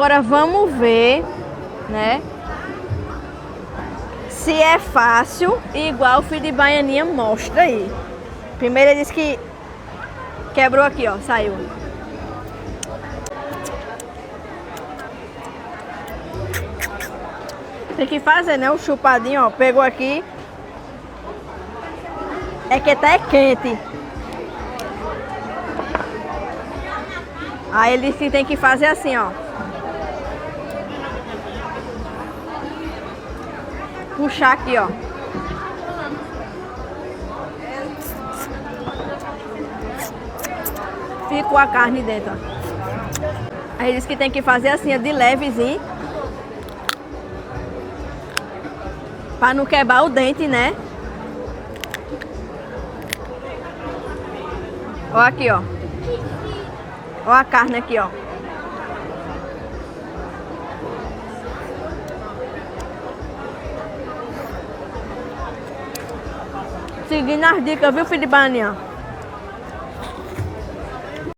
Agora vamos ver, né? Se é fácil, igual o filho de Baianinha mostra aí. Primeiro ele disse que quebrou aqui, ó, saiu. Tem que fazer, né? O chupadinho, ó, pegou aqui. É que tá quente. Aí ele disse que tem que fazer assim, ó. Puxar aqui, ó. Ficou a carne dentro, ó. Aí diz que tem que fazer assim, ó, de levezinho. Pra não quebrar o dente, né? Ó aqui, ó. Ó a carne aqui, ó. Seguindo as dicas, viu, filho de Baianinha?